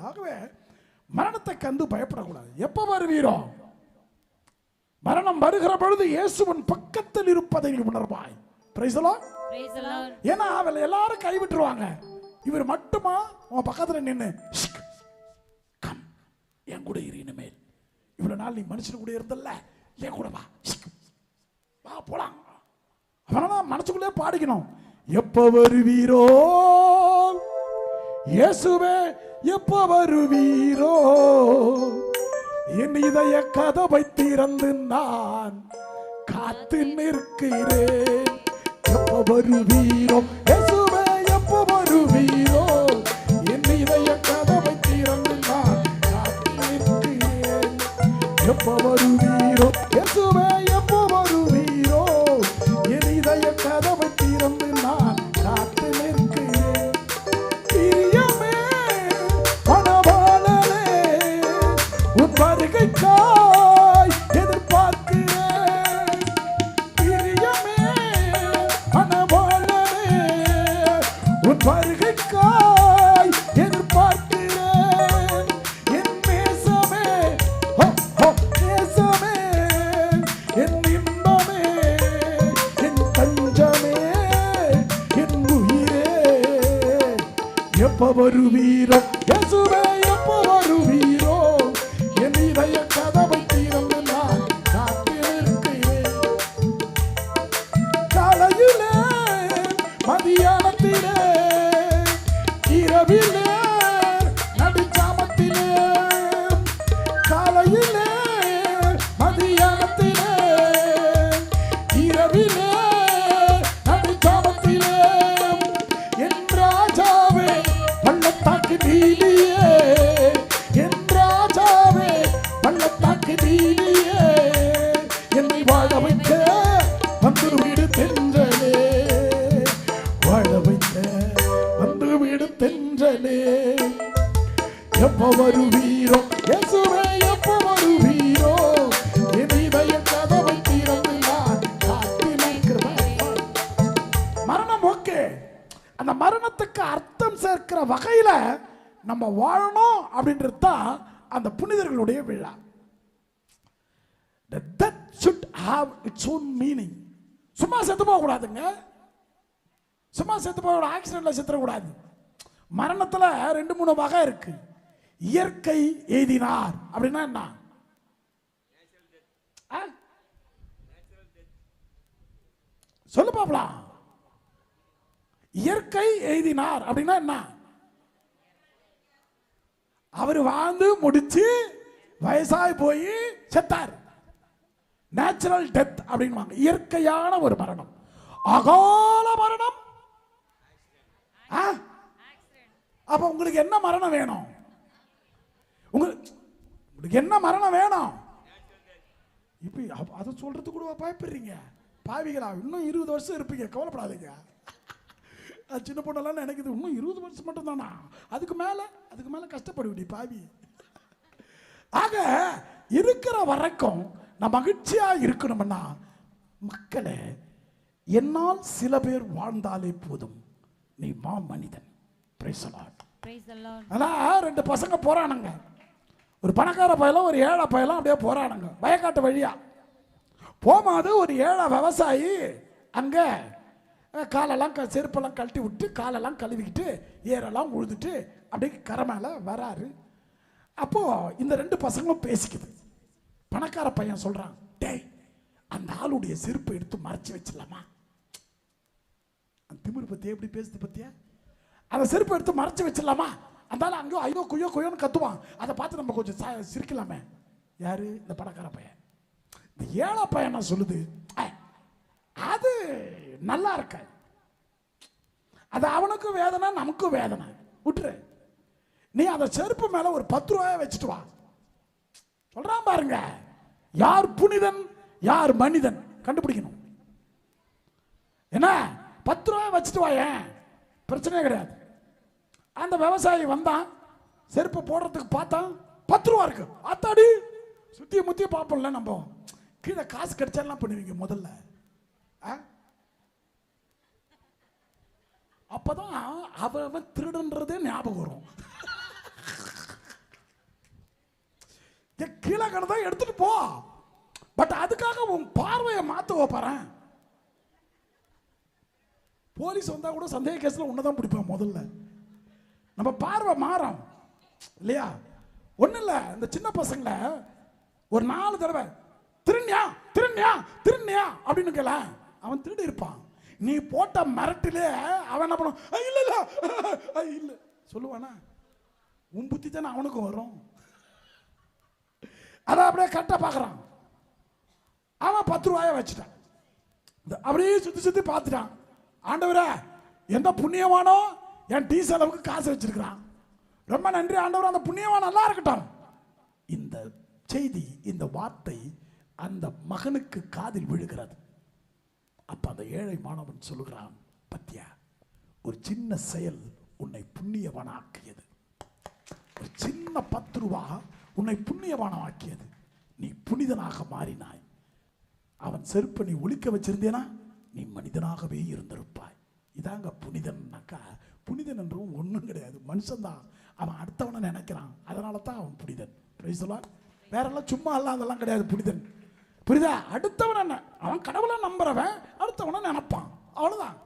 ஆகவே மரணத்தை கண்டு பயப்படக்கூடாது. எப்ப வருவீரோ, மரணம் வருகிற பொழுது இயேசுவின் பக்கத்தில் இருப்பதை உணர்வாய். Price the Lord. ஏன்னா அவள் எல்லாரும் கைவிட்டுருவாங்க, இவர் மட்டுமா உன் பக்கத்துல நின்று கம் என் கூட இரு, இனிமேல் இவ்வளவு நாள் நீ மனுஷன் கூட இருந்தல்ல, என் கூட வா வா போலாம். அவனா மனசுக்குள்ளே பாடிக்கணும், எப்ப வருவீரோ இயேசுவே, எப்ப வருவீரோ, என் இதய கதவை திறந்து நான் காத்து நிற்கிறேன். எப்ப வருவீரோ இயேசுவே, எப்ப வருவீரோ, என் இதய கதவை திறந்து நான் காத்து நிற்கிறேன். எப்ப வருவீரோ இயேசுவே, எப்ப வருவீரோ, என் இதய கதவை திறந்து நான் காத்து நிற்கிறேன். பிரியமே மணவாளனே, உன் வருகைக்காய் எதிர்பார்க்கிறேன். பிரியமே மணவாளனே, உன் வருகைக்காய் எதிர்பார்க்கிறேன். என் நேசமே, நேசமே, என் இன்பமே, என் தஞ்சமே, என் உயிரே, எப்ப வருவீரோ இயேசுவே, எப்ப வருவீரோ, என் இதய கதவை திறந்து நான் காத்திருக்கிறேன். காலையிலே மதியானத்திலே இரவிலே நடுச்சாமத்திலே, காலையிலே மதியானத்திலே இரவிலே நடுச்சாமத்திலே, என் ராஜாவே பள்ளத்தாக்கு நீலியே, என் ராஜாவே பள்ளத்தாக்கு நீலியே, என்னை வாழ வைக்க வந்து வீடு தென்றலே, வாழ வைக்க வந்து வீடு தென்றலே. எப்ப வருவீரோ இயேசுவே, எப்ப வருவீரோ, என் இதய கதவை திறந்து நான் காத்து நிற்கிறேன். மரணம் ஓகே, அந்த மரணத்துக்கு அர்த்தம் சேர்க்கிற வகையில நம்ம வாழணும் அப்படின்றது தான் அந்த புனிதர்களுடைய விழா. The death should have its own meaning. சும்மா செத்து போக கூடாதுங்க, சும்மா செத்து போக ஆக்சிடென்ட்ல செத்துற கூடாது. மரணத்துல 2-3 வகை இருக்கு. இயற்கை எய்தினார் அப்படின்னா என்ன? சொல்லு பாப்பலாம். இயற்கை எய்தினார் அப்படின்னா என்ன? அவர் வாழ்ந்து முடிச்சு வயசாய் போய் செத்தார். நேச்சுரல் டெத் அப்படின்வாங்க, இயற்கையான ஒரு மரணம். அகால மரணம். அப்ப உங்களுக்கு என்ன மரணம் வேணும்? உங்களுக்கு என்ன மரணம் வேணும்? இப்ப அதை சொல்றது கூட பயப்படுறீங்க பாவிகளா. இன்னும் 20 வருஷம் இருப்பீங்க, கவலைப்படாதீங்க. சின்ன பொண்ணெல்லாம் நினைக்குது இன்னும் 20 வருஷம் மட்டும் தானா, அதுக்கு மேல கஷ்டப்படுவிடி பாவி. ஆக இருக்கிற வரைக்கும் நான் மகிழ்ச்சியா இருக்கணும்னா, மக்களே என்னால் சில பேர் வாழ்ந்தாலே போதும், நீ மா மனிதன். Price the Lord. ஆனா 2 பசங்க போறானுங்க, ஒரு பணக்கார பயலும் ஒரு ஏழை பயலும் அப்படியே போறானுங்க வயக்காட்டு வழியா. போகும்போது ஒரு ஏழை விவசாயி அங்க காலெல்லாம் செருப்பெல்லாம் கழட்டி விட்டு காலெல்லாம் கழுவிக்கிட்டு ஏரெல்லாம் உழுதுட்டு அப்படியே கரை மேல வராரு. அப்போ இந்த 2 பசங்களும் பேசிக்குது. பணக்கார பையன் சொல்றான், டேய் அந்த ஆளுடைய செருப்பை எடுத்து மறைச்சு வச்சிடலாமா? அந்த திமிரு பத்தியா எப்படி பேசுது பத்தியா? அந்த செருப்பை எடுத்து மறைச்சு வச்சிடலாமா? அந்த ஆள் அங்கோ ஐயோ குய்யோ குய்யோன்னு கத்துவான். அதை பார்த்து நம்ம கொஞ்சம் சிரிக்கலாமே. யாரு? இந்த பணக்கார பையன். இந்த ஏழை பையன் சொல்லுது, அது நல்லா இருக்க, அது அவனுக்கும் வேதனை நமக்கும் வேதனை, விட்டுரு. நீ அந்த செருப்பு மேல ஒரு 10 ரூபாய் வச்சுட்டு வா. சொல்றான் பாருங்க, யார் புனிதன் யார் மனிதன் கண்டுபிடிக்கணும். என்ன 10 ரூபாய் வச்சுட்டு வா, ஏன் பிரச்சனையே கிடையாது. அந்த விவசாயி வந்தான், செருப்பு போடுறதுக்கு பார்த்தான், 10 ரூபா இருக்கு. அத்தாடி சுத்தி முத்தி பார்ப்போம்ல, நம்ம கீழே காசு கிடைச்சாலாம் பண்ணுவீங்க முதல்ல. அப்பதான் அவன் திருடன்றதே ஞாபகம் வரும். கீழே கிடந்தா எடுத்துட்டு போ. பட் அதுக்காக உன் பார்வையை மாத்த போறேன். போலீஸ் வந்தா கூட சந்தேக கேஸ்ல உன்னதான் பிடிப்பேன் முதல்ல. நம்ம பார்வை மாறும் இல்லையா? ஒண்ணு இல்ல, இந்த சின்ன பசங்களை ஒரு 4 தடவை திருநியா திருநியா திருநியா அப்படின்னு கேள, அவன் திருடி இருப்பான். நீ போட்ட மிரட்டிலே அவன் என்ன பண்ணுவான்? இல்ல இல்ல இல்ல சொல்லுவானா? உன் புத்தி தானே அவனுக்கும் வரும். அதை அப்படியே கரெக்டா பாக்குறான். அவன் 10 ரூபாய வச்சுட்டான். அப்படியே சுத்தி சுத்தி பார்த்துட்டான். ஆண்டவரே, எந்த புண்ணியவானோ என் டீ செலவுக்கு காசு வச்சிருக்கிறான், ரொம்ப நன்றி ஆண்டவர், அந்த புண்ணியவான் நல்லா இருக்கட்டும். இந்த செய்தி, இந்த வார்த்தை அந்த மகனுக்கு காதில் விழுகிறது. அப்ப அந்த ஏழை மாணவன் சொல்லுகிறான், பத்தியா, ஒரு சின்ன செயல் உன்னை புண்ணியவானாக்கியது. ஒரு சின்ன 10 ரூபா உன்னை புண்ணியவானாக்கியது. நீ புனிதனாக மாறினாய். அவன் செருப்பை நீ ஒழிக்க வச்சிருந்தேனா நீ மனிதனாகவே இருந்திருப்பாய். இதாங்க புனிதன்னாக்கா. புனிதன் என்றும் ஒன்றும் கிடையாது, மனுஷன்தான். அவன் அடுத்தவனை நினைக்கிறான், அதனால தான் அவன் புனிதன். வேற எல்லாம் சும்மா எல்லாம் அதெல்லாம் கிடையாது புனிதன். புரியுதா? அடுத்தவன் என்ன, அவன் கடவுளை நம்புறவன் அடுத்தவனை நினைப்பான், அவ்வளவுதான்.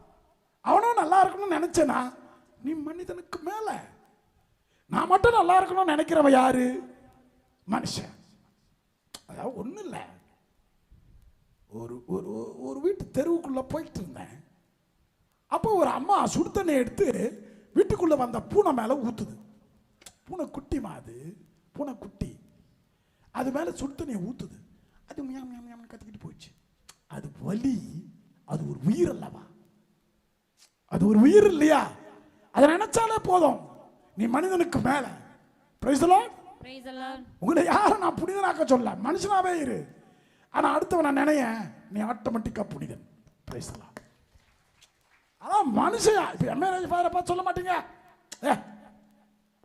அவனும் நல்லா இருக்கணும்னு நினைச்சனா நீ மனிதனுக்கு மேல. நான் மட்டும் நல்லா இருக்கணும்னு நினைக்கிறவன் யாரு? மனுஷன். அதாவது ஒன்றும் இல்லை, ஒரு ஒரு வீட்டு தெருவுக்குள்ள போயிட்டு இருந்தேன். அப்போ ஒரு அம்மா சுடு தண்ணி எடுத்து வீட்டுக்குள்ள வந்த பூனை மேல ஊத்துது. பூனை குட்டி மாது, பூனை குட்டி அது மேல சுடு தண்ணியை ஊத்துது. அது மியா மியா மியா கத்திக்கிட்டு போயிடுச்சு. அது வலி, அது ஒரு உயிர் அல்லவா? அது ஒரு உயிர் இல்லையா? அதை நினைச்சாலே போதும், நீ மனிதனுக்கு மேல. Price the Lord. உங்களை யாரும் நான் புனிதனாக்க சொல்ல, மனுஷனாவே இரு. ஆனா அடுத்தவன் நினைய, நீ ஆட்டோமேட்டிக்கா புனிதன். Praise the Lord. அதான் மனுஷன். இப்ப எம்ஏ பார்த்து சொல்ல மாட்டீங்க,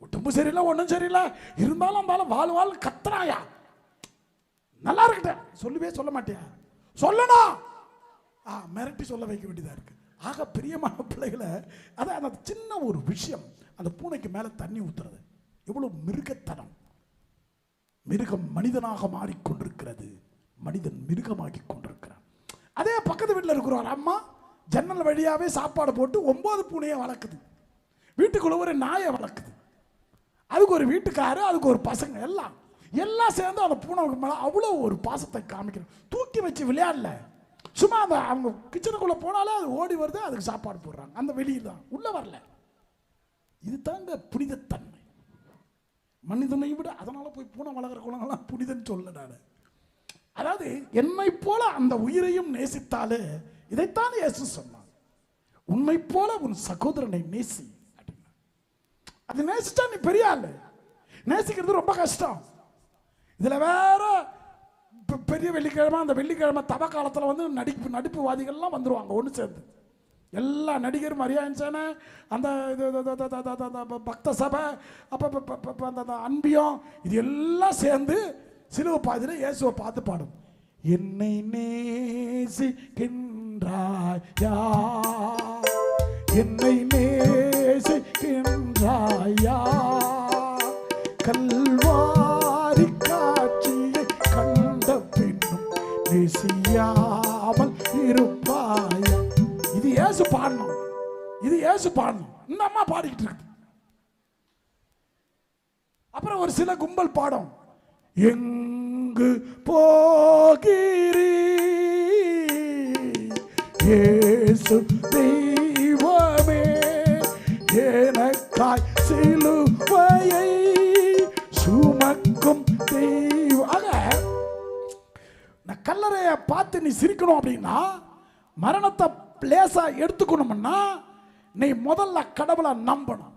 உடம்பு சரியில்லை ஒன்றும் சரியில்லை இருந்தாலும் இருந்தாலும் வாழ் கத்துறாயா, நல்லா இருக்கட்ட சொல்லவே சொல்ல மாட்டியா? சொல்லணும், மிரட்டி சொல்ல வைக்க வேண்டியதா இருக்கு. ஆக பிரியமான பிள்ளைகளை, அதான் அந்த சின்ன ஒரு விஷயம், அந்த பூனைக்கு மேல தண்ணி ஊத்துறது எவ்வளவு மிருகத்தனம். மிருகம் மனிதனாக மாறிக்கொண்டிருக்கிறது, மனிதன் மிருகமாகி கொண்டிருக்கிறான். அதே பக்கத்து வீட்டில் இருக்கிற ஒரு அம்மா ஜன்னல் வழியாவே சாப்பாடு போட்டு 9 பூனையை வளர்க்குது. வீட்டுக்குள்ள ஒரு நாயை வளர்க்குது. அதுக்கு ஒரு வீட்டுக்காரு, அதுக்கு ஒரு பசங்க, எல்லாம் சேர்ந்து அந்த பூனைக்கு மேலே அவ்வளோ ஒரு பாசத்தை காமிக்கணும். தூக்கி வச்சு விளையாடல, சும்மா அந்த அவங்க கிச்சனுக்குள்ள போனாலே அது ஓடி வருது, அதுக்கு சாப்பாடு போடுறாங்க. அந்த வெளியில் தான், உள்ள வரல. இது தாங்க புனிதத்தன்மை. மனிதனை விட அதனால போய் பூனை வளர்க்குற குழந்தைலாம் புனிதன் சொல்ல நான். அதாவது என்னை போல அந்த உயிரையும் நேசித்தாலே, இதைத்தான் இயேசு சொன்னார், உன்னை போல உன் சகோதரனை நேசி. அது நேசிச்சா நீ பெரிய ஆளு. நேசிக்கிறது ரொம்ப கஷ்டம். இதுல வேற பெரிய வெள்ளிக்கிழமை, அந்த வெள்ளிக்கிழமை தவ காலத்துல வந்து நடிப்புவாதிகள்லாம் வந்துருவாங்க ஒன்று சேர்ந்து. எல்லா நடிகரும் மரியாதை, அந்த பக்த சபை, அப்ப அந்த அன்பியம், இது எல்லாம் சேர்ந்து சிலுவை பாதியில இயேசுவை பார்த்து பாடும். என்னை நேசிக்கின்றாயா, என்னை நேசிக்கின்றாயா, கல்வாரி காட்சியை கண்ட பின்னும் நேசியாமல் இருப்பாயா. இது இயேசு பாடணும், இது இயேசு பாடணும். இந்த அம்மா பாடிக்கிட்டு இருக்கு. அப்புறம் ஒரு சில கும்பல் பாடும், எங்கு போகிறீ இயேசு தெய்வமே, எனக்காய் சிலுவையை சுமக்கும் தெய்வம். நான் கல்லறையை பார்த்து நீ சிரிக்கணும் அப்படின்னா, மரணத்தை லேசா எடுத்துக்கணும்னா நீ முதல்ல கடவுளை நம்பணும்.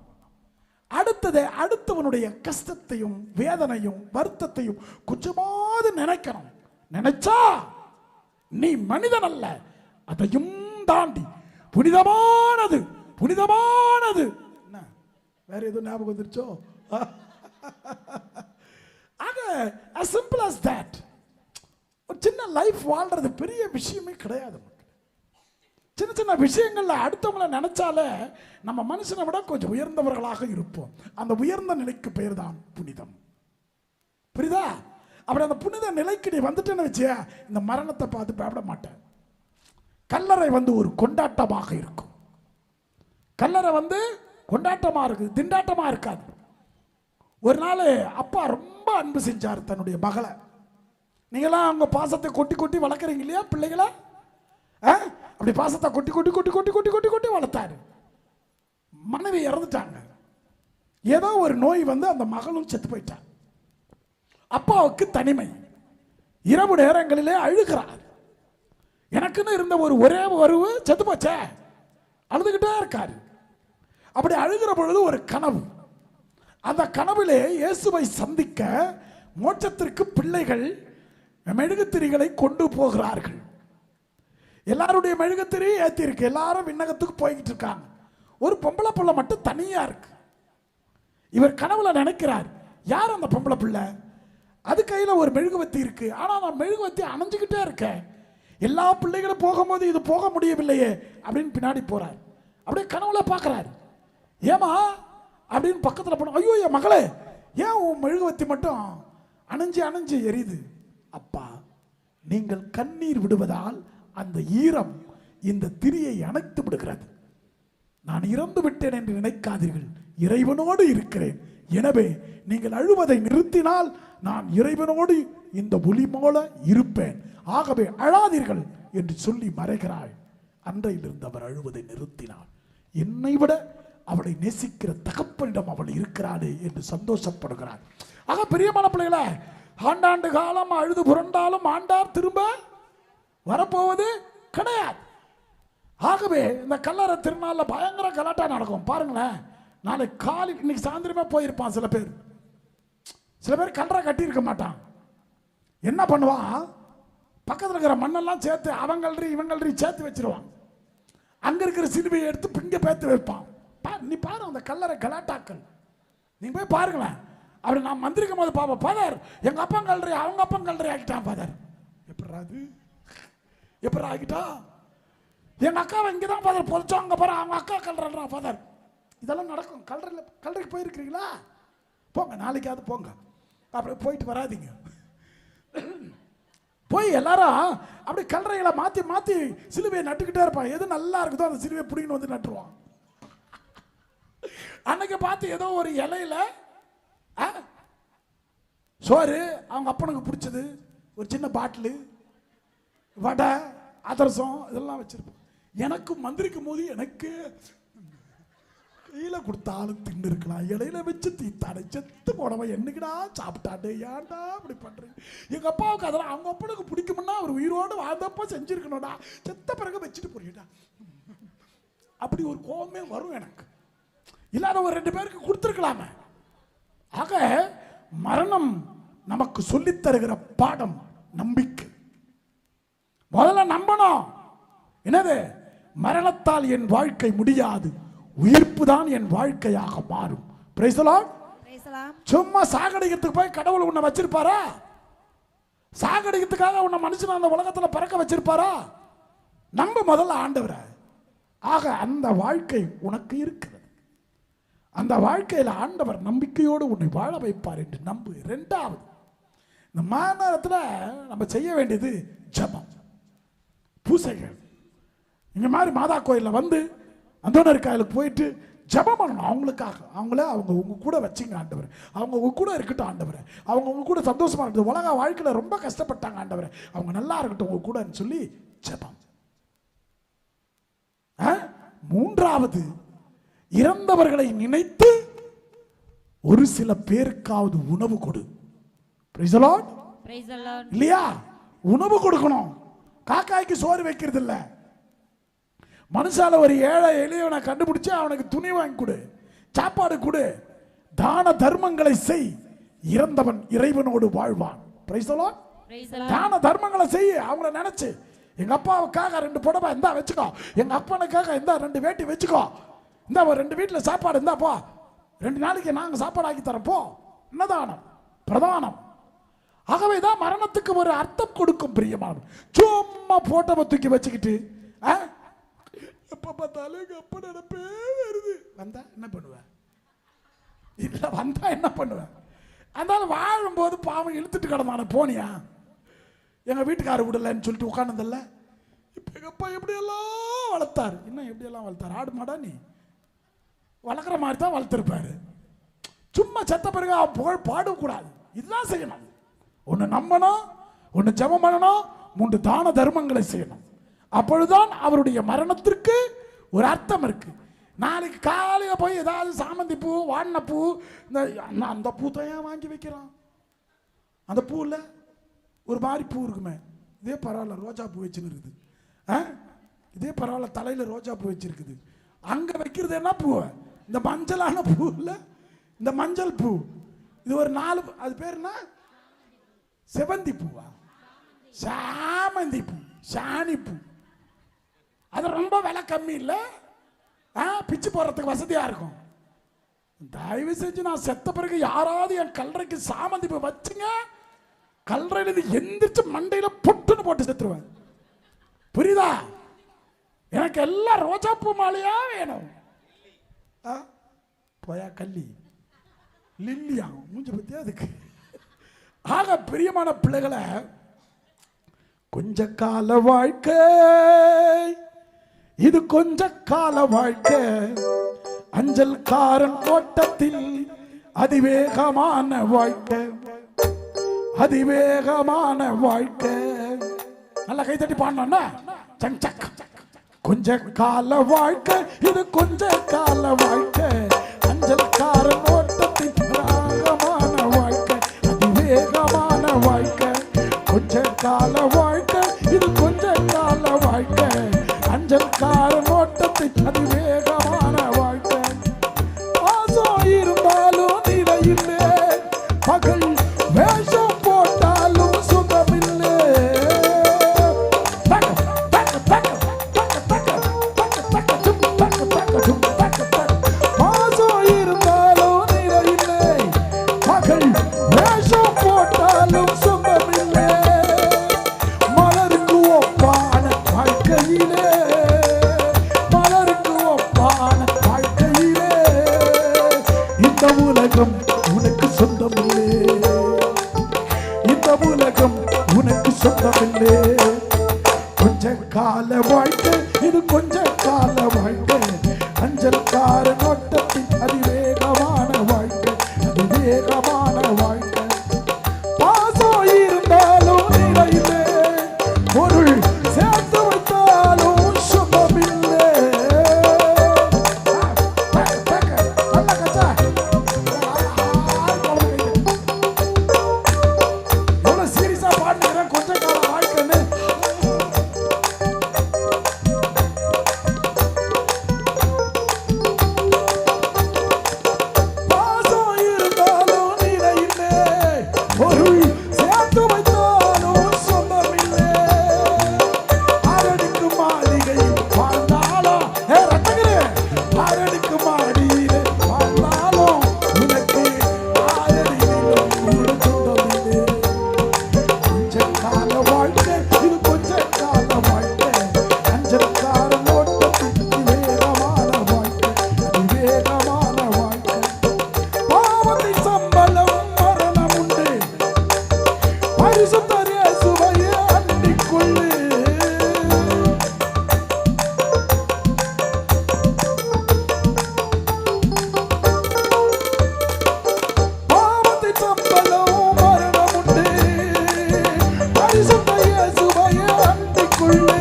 அடுத்தது அடுத்தவனுடைய கஷ்டத்தையும் வேதனையும் வருத்தத்தையும் கொஞ்சமாவது நினைக்கணும். நினைச்சா நீ மனிதன் அல்ல, அதையும் தாண்டி புனிதமானது. புனிதமானது என்ன, வேற எதுவும் ஞாபகம் வந்துருச்சோ? ஆக as simple as that. ஒரு சின்ன லைஃப் வாழ்றது பெரிய விஷயமே கிடையாது. சின்ன சின்ன விஷயங்கள்ல அடுத்தவங்களை நினைச்சாலே நம்ம மனுஷனை விட கொஞ்சம் உயர்ந்தவர்களாக இருப்போம். அந்த உயர்ந்த நிலைக்கு பெயர் தான் புனிதம். புரியுதா? அப்படி அந்த புனித நிலைக்கு நீ வந்துட்டேன்னு வச்சியா, இந்த மரணத்தை பார்த்து பயப்பட மாட்டேன். கல்லறை ஒரு கொண்டாட்டமாக இருக்கும். கல்லறை கொண்டாட்டமா இருக்கு, திண்டாட்டமா இருக்காது. ஒரு நாள் அப்பா ரொம்ப அன்பு செஞ்சார் தன்னுடைய மகளை. நீங்களாம் அவங்க பாசத்தை கொட்டி கொட்டி வளர்க்குறீங்க இல்லையா பிள்ளைகளை? அப்படி பாசத்தை கொட்டி கொட்டி கொட்டி கொட்டி கொட்டி கொட்டி கொட்டி வளர்த்தாரு. மனைவி இறந்துட்டாங்க. ஏதோ ஒரு நோய் அந்த மகளும் செத்து போயிட்டார். அப்பாவுக்கு தனிமை. இரவு நேரங்களிலே அழுகிறார். எனக்குன்னு இருந்த ஒரே உறவு செத்து போச்சே, அழுதுகிட்டே இருக்காரு. அப்படி அழுகிற பொழுது ஒரு கனவு. அந்த கனவிலே இயேசுவை சந்திக்க மோட்சத்திற்கு பிள்ளைகள் மெழுகுத்திரிகளை கொண்டு போகிறார்கள். எல்லாருடைய மெழுகுத்திரி ஏற்றி இருக்கு. எல்லாரும் விண்ணகத்துக்கு போய்கிட்டு இருக்காங்க. ஒரு பொம்பளை பிள்ளை மட்டும் தனியா இருக்கு. இவர் கனவுல நினைக்கிறார், யார் அந்த பொம்பளை பிள்ளை? அது கையில ஒரு மெழுகுவத்தி இருக்கு. ஆனா நான் மெழுகுவத்தி அணைஞ்சுக்கிட்டே இருக்கேன். எல்லா பிள்ளைகளும் போகும்போது இது போக முடியவில்லையே அப்படின்னு பின்னாடி போறார். அப்படியே கனவுல பார்க்கிறார். ஏமா அப்படின்னு பக்கத்தில் போன, ஐயோ என் மகளே, ஏன் உன் மெழுகுவத்தி மட்டும் அணைஞ்சு அணைஞ்சு எரியுது? அப்பா, நீங்கள் கண்ணீர் விடுவதால் அந்த ஈரம் இந்த திரியை அணைத்து விடுகிறது. நான் இறந்து விட்டேன் என்று நினைக்காதீர்கள், இறைவனோடு இருக்கிறேன். எனவே நீங்கள் அழுவதை நிறுத்தினால் நான் இறைவனோடு இந்த ஒளி போல இருப்பேன். ஆகவே அழாதீர்கள் என்று சொல்லி மறைகிறாள். அன்றையிலிருந்து அவர் அழுவதை நிறுத்தினார். என்னை விட அவளை நேசிக்கிற தகப்பனிடம் அவள் இருக்கிறாளே என்று சந்தோஷப்படுகிறார். ஆக பிரியமான பிள்ளைகளே, ஆண்டாண்டு காலம் அழுது புரண்டாலும் ஆண்டார் திரும்ப வரப்போவது கிடையாது. ஆகவே இந்த கல்லறை திருநாளில் பயங்கர கலாட்டா நடக்கும். பாருங்களேன், நாளை காலை இன்னைக்கு சாயந்தரமே போயிருப்பான். சில பேர் கல்லறை கட்டி இருக்க மாட்டான். என்ன பண்ணுவான், பக்கத்தில் இருக்கிற மண்ணெல்லாம் சேர்த்து அவங்கள்ரி இவங்கள்ரி சேர்த்து வச்சிருவான். அங்க இருக்கிற சிலுவையை எடுத்து இங்க பேத்து வைப்பான். நீ பாரு அந்த கல்லறை கலாட்டாக்கள், நீங்க போய் பாருங்களேன். அப்படி நான் மந்திரிக்கும் போது பாப்பா, ஃபாதர் எங்க அப்பா கல்லறை அவங்க அப்பா கல்லறை ஆகிட்டான். ஃபாதர் எப்படி ஆகிட்டா? எங்க அக்காவை இங்கதான் ஃபாதர் பொதிச்சோம், அங்க பாரு அவங்க அக்கா கல்லறா. ஃபாதர் இதெல்லாம் நடக்கும். கல்லறைக்கு போயிருக்கிறீங்களா? போங்க, நாளைக்காவது போங்க. அப்படி போயிட்டு வராதிங்க. போய் எல்லாரும் அப்படி கல்லறைகளை மாற்றி மாற்றி சிலுவையை நட்டுக்கிட்டே இருப்பான். எது நல்லா இருக்குதோ அந்த சிலுவையை பிடிங்கன்னு நட்டுருவான். அன்னைக்கு பார்த்து ஏதோ ஒரு இலையில சோறு, அவங்க அப்பனுக்கு பிடிச்சது ஒரு சின்ன பாட்டிலு, வடை, அதிரசம் இதெல்லாம் வச்சிருப்போம். எனக்கு மந்திரிக்கும் போது எனக்கு கையில கொடுத்தாலும் தின்னு இருக்கலாம், இலையில வச்சு தீத்தாடை செத்து போனவன் என்னைக்குடா சாப்பிட்டாடு, ஏன்டா அப்படி பண்றீங்க? எங்க அப்பாவுக்கு அதெல்லாம் அவங்க அப்பனுக்கு பிடிக்கும்னா அவர் உயிரோடு வாழ்ந்தப்ப செஞ்சிருக்கணும்டா, செத்த பிறகு வச்சுட்டு போறியடா. அப்படி ஒரு கோபமே வரும் எனக்கு. இல்லாத ஒரு 2 பேருக்கு கொடுத்துருக்கலாமே. ஆக மரணம் நமக்கு சொல்லித் தருகிற பாடம் நம்பிக்கை. முதல்ல நம்பணும். என்னது? மரணத்தால் என் வாழ்க்கை முடியாது, உயிர்ப்பு தான் என் வாழ்க்கையாக மாறும். Price the Lord. சும்மா சாகடிக்கிறதுக்கு போய் கடவுள் உன்னை வச்சிருப்பாரா? சாகடிக்கிறதுக்காக உன்னை மனுஷன் அந்த உலகத்தில் பறக்க வச்சிருப்பாரா? நம்ப முதல்ல ஆண்டவரை. ஆக அந்த வாழ்க்கை உனக்கு இருக்கிறது. அந்த வாழ்க்கையில் ஆண்டவர் நம்பிக்கையோடு உன்னை வாழ வைப்பார் என்று நம்பு. 2வது, இந்த மாநகரத்தில் நம்ம செய்ய வேண்டியது ஜபம், பூசைகள். இந்த மாதிரி மாதா கோயிலில் அந்தோனர் கோயிலுக்கு போயிட்டு ஜபம் பண்ணணும். அவங்களுக்காக அவங்க உங்க கூட வச்சிங்க ஆண்டவர், அவங்க உங்க கூட இருக்கட்டும் ஆண்டவர், அவங்க உங்க கூட சந்தோஷமா இருக்கட்டும். உலக வாழ்க்கையில் ரொம்ப கஷ்டப்பட்டாங்க ஆண்டவர், அவங்க நல்லா இருக்கட்டும் உங்க கூட சொல்லி ஜபம். 3வது, இறந்தவர்களை நினைத்து ஒரு சில பேருக்காவது உணவு கொடு. Price the Lord. இல்லையா? உணவு கொடுக்கணும். காக்காய்க்கு சோறு வைக்கிறது இல்ல. மனுஷால ஒரு ஏழை எளியவனை கண்டுபிடிச்சு அவனுக்கு துணி வாங்கி கொடு, சாப்பாடு கொடு, தான தர்மங்களை செய். இறந்தவன் இறைவனோடு வாழ்வான். Price the Lord. தான தர்மங்களை செய். அவங்கள நினைச்சு, எங்க அப்பாவுக்காக 2 புடவை இந்தா வச்சுக்கோ, எங்க அப்பனுக்காக இந்தா 2 வேட்டி வச்சுக்கோ, இந்த ஒரு 2 வீட்டில் சாப்பாடு இருந்தா போ, 2 நாளைக்கு நாங்க சாப்பாடு ஆக்கி தரோம் போ. அன்னதானம் பிரதானம். ஆகவே தான் மரணத்துக்கு ஒரு அர்த்தம் கொடுக்கும் பிரியமானது. சும்மா போட்டோவை தூக்கி வச்சுக்கிட்டு எப்ப பார்த்தாலும் எங்க அப்பா நினைப்பே வருது. வந்தா என்ன பண்ணுவேன்? இல்ல வந்தா என்ன பண்ணுவேன்? அதனால வாழும்போது பாவம் இழுத்துட்டு கிடந்தான போனியா எங்கள் வீட்டுக்காரர் விடலைன்னு சொல்லிட்டு உட்காந்துதில்ல. இப்போ எங்கள் அப்பா எப்படியெல்லாம் வளர்த்தார், இன்னும் எப்படியெல்லாம் வளர்த்தார். ஆடு மாடா நீ வளர்க்குற மாதிரி தான் வளர்த்துருப்பாரு. சும்மா செத்த பிறகு அவன் புகழ் பாடக்கூடாது. இதுதான் செய்யணும். ஒன்று நம்பணும், ஒன்று ஜெபம் பண்ணணும், 3 தான தர்மங்களை செய்யணும். அப்பொழுதுதான் அவருடைய மரணத்திற்கு ஒரு அர்த்தம் இருக்கு. நாளைக்கு காலையில் போய் ஏதாவது சாமந்தி பூ, வாடின பூ, இந்த அந்த பூ தான் வாங்கி வைக்கிறான். அந்த பூவில் ஒரு மாதிரி பூ இருக்குமே, இதே பரவாயில்ல ரோஜா பூ வச்சுன்னு இருக்குது. இதே பரவாயில்ல தலையில் ரோஜா பூ வச்சிருக்குது. அங்கே வைக்கிறது என்ன பூ? இந்த மஞ்சளான பூ இல்லை, இந்த மஞ்சள் பூ. இது ஒரு 4, அது பேர் என்ன? செவந்தி பூவா? சாமந்தி பூ, சாணி பூ. அது ரொம்ப விலை கம்மி இல்லை, பிச்சு போடுறதுக்கு வசதியாக இருக்கும். தயவு செஞ்சு நான் செத்த பிறகு யாராவது என் கல்லறைக்கு சாமந்தி பூ வச்சுங்க, கல்லறையில் எந்திரிச்சு மண்டையில் பொட்டுன்னு போட்டு செத்துருவேன். புரியுதா? எனக்கு எல்லாம் ரோஜா பூ மாலையா வேணும். போயா கல்லி லில்லியா மூஞ்சி பத்தி அதுக்கு. ஆக பிரியமான பிள்ளைகளை, கொஞ்ச கால வாழ்க்கை இது, கொஞ்ச கால வாழ்க்கை. அஞ்சல் காரன் ஓட்டத்தில் அதிவேகமான வாழ்க்கை, அதிவேகமான வாழ்க்கை. நல்லா கைத்தட்டி பாடணும்னா சங்சக். கொஞ்ச கால வாழ்க்கை இது, கொஞ்ச கால வாழ்க்கை. அஞ்சல் காரன் ஓட்டத்தில் வேகமான வாழ்க்கை, அதிவேகமான வாழ்க்கை. கொஞ்ச கால வாழ்க்கை இது, கொஞ்ச கால வாழ்க்கை. அஞ்சல் காரன் ஓட்டத்தில் அதிவேகமான வாழ்க்கை. ஆசம் இருந்தாலும் நிலையில்லை, பகல் வேஷம் போட்டாலும் சுகமில்லை. ஆசம் இருந்தாலும் நிலையில்லை, பகல் வேஷம் போட்டாலும் சுகமில்லை. மலருக்கு ஒப்பான வாழ்க்கையிலே, மலருக்கு ஒப்பான வாழ்க்கையிலே இந்த உலகம் உனக்கு சொந்தமில்லை, இந்த உலகம் உனக்கு சொந்தமில்லை. கொஞ்ச கால வாழ்க்கை இது, கொஞ்ச கால வாழ்க்கை. அஞ்சல் கார நோட்டத்தின் அதிவேகமான வாழ்க்கை, அதிவேகமான வாழ்க்கை. பாசம் இருந்தாலும் நிலையிலே, பொருள் சேர்த்து வைத்தாலும் சுகமில்லை. எவ்வளவு சீரியஸா பாடுறேன் கொஞ்ச கால வாழ்க்கைன்னு. பாசம் இருந்தாலும் நிலையில்லை, பொருள் சேர்த்து வைத்தாலும் சொந்தமில்லை. அரடிக்கு மாளிகையில் வாழ்ந்தாலும், ரத்தகிரே, அரடிக்கு மாடியிலே வாழ்ந்தாலும் உனக்கு ஆரடியிலும் கூட சொந்தமில்லை. கொஞ்ச கால வாழ்க்கை இது, கொஞ்ச கால வாழ்க்கை. அஞ்சல் கார நோட்டத்தில் அதிவேகமான வாழ்க்கை, அதிவேகமான வாழ்க்கை. பாவத்தின் சம்பளம் மரணம் உண்டு, பரிசுத்த இயேசுவை அண்டிக் கொள்ளு. பாவத்தின் சம்பளம் மரணம் உண்டு, பரிசுத்த இயேசுவை அண்டிக் கொள்ளு.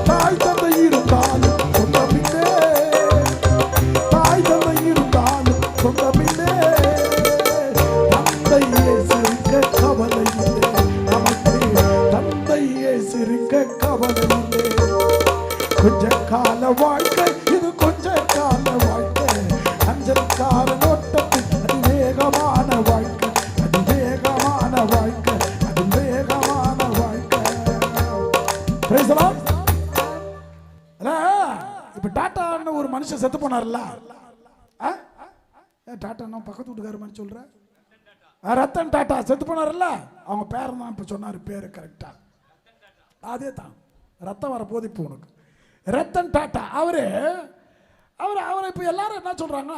தாய் தந்தை இருந்தாலும் சொந்தமில்லை, தாய் தந்தை இருந்தாலும் சொந்தமில்லை. தந்தை இயேசுவிற்கு கவலை இல்லை நமக்கு, தந்தை இயேசுவிற்கு கவலை இல்லை. கொஞ்ச கால வாழ்க்கை இது, கொஞ்ச கால வாழ்க்கை. அஞ்சல் கார நோட்டத்தில் அதிவேகமான வாழ்க்கை, அதிவேகமான வாழ்க்கை, அதிவேகமான வாழ்க்கை. Praise the Lord. இப்ப டாட்டான்னு ஒரு மனுஷன் செத்து போனார்ல, டாட்டா நான் பக்கத்து வீட்டுக்கார மாதிரி சொல்ற, ரத்தன் டாட்டா செத்து போனார்ல, அவங்க பேர் தான் இப்ப சொன்னார். பேரு கரெக்டா அதே தான். ரத்தம் வர போது இப்போ உனக்கு ரத்தன் டாட்டா அவரு அவரை இப்போ எல்லாரும் என்ன சொல்றாங்க,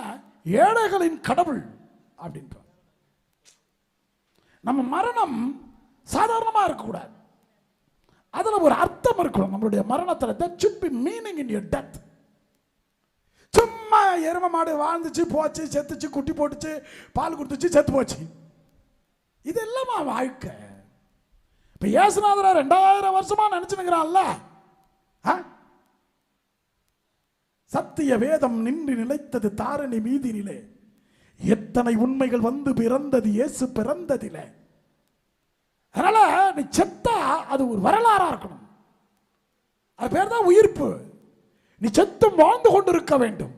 ஏழைகளின் கடவுள் அப்படின்றார். நம்ம மரணம் சாதாரணமா இருக்கக்கூடாது. அதுல ஒரு அர்த்தம் இருக்கணும். நம்மளுடைய மரணத்துல there should be meaning in your death. சும்மா எரும மாடு வாழ்ந்துச்சு போச்சு செத்துச்சு குட்டி போட்டுச்சு பால் கொடுத்துச்சு செத்து போச்சு, இதெல்லாமா வாழ்க்கை? இப்ப இயேசுநாதரை 2000 வருஷமா நினைச்சுக்கிறான்ல. சத்திய வேதம் நின்று நிலைத்தது தாரணி மீதினிலே, எத்தனை உண்மைகள் வந்து பிறந்தது இயேசு பிறந்ததிலே. அதனால நீ செத்தா அது ஒரு வரலாறா இருக்கணும். அது பேர் தான் உயிர்ப்பு. நீ செத்தும் வாழ்ந்து கொண்டிருக்க வேண்டும்.